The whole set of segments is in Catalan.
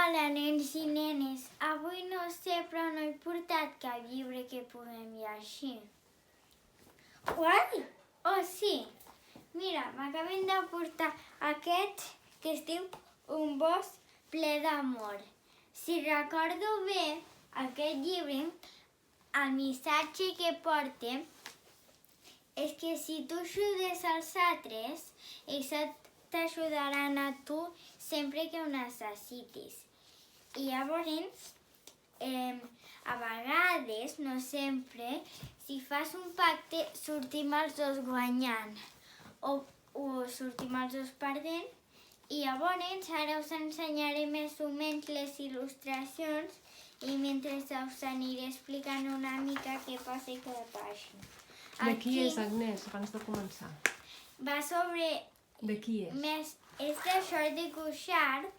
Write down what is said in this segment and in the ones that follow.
Hola, nens i nenes. Avui no sé, però no he portat cap llibre que puguem llegir. Uai! Oh, sí! Mira, m'acaben de portar aquest que es diu Un bosc ple d'amor. Si recordo bé, aquest llibre, el missatge que porta és que si tu ajudes als altres, ells t'ajudaran a tu sempre que ho necessitis. I llavors, a vegades, no sempre, si fas un pacte, sortim els dos guanyant o sortim els dos perdent. I llavors, ara us ensenyaré més o menys les il·lustracions i mentre us aniré explicant una mica què passa i què passa. De qui és, Agnès, abans de començar? Va sobre... De qui és? És de Jordi Cuixart,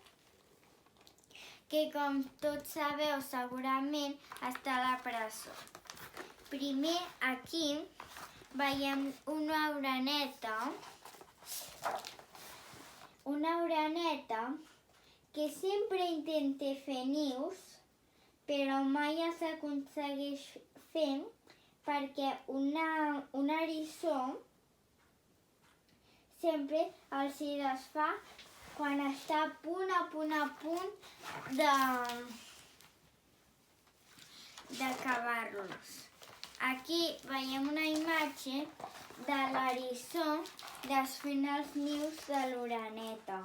que com tots sabeu segurament està a la presó. Primer aquí veiem una oreneta que sempre intenta fer nius, però mai els aconsegueix fer perquè un eriçó sempre els hi desfà quan està a punt d'acabar-los. Aquí veiem una imatge de l'eriçó desfent els nius de l'oreneta.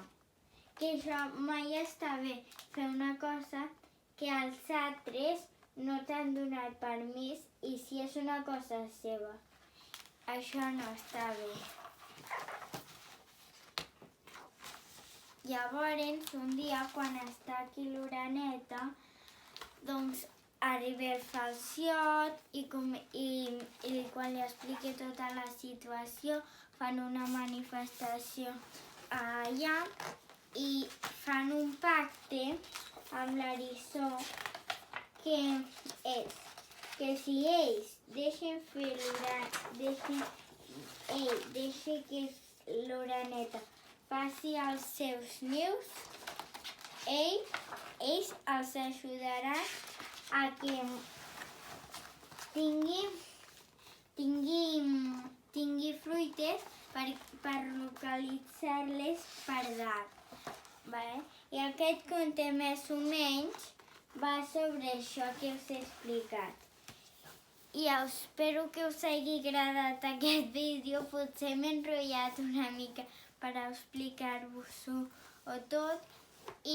Que això mai està bé, fer una cosa que els altres no t'han donat permís i si és una cosa seva. Això no està bé. Llavors, un dia, quan està aquí l'oreneta, doncs arriba el falciot i quan li explica tota la situació fan una manifestació allà i fan un pacte amb l'eriçó que és que si ells deixen que l'oreneta faci els seus nius, ells els ajudaran a que tingui fruites per localitzar-les per dalt. I aquest conte més o menys va sobre això que us he explicat. I espero que us hagi agradat aquest vídeo. Potser m'he enrotllat una mica per explicar-vos-ho tot i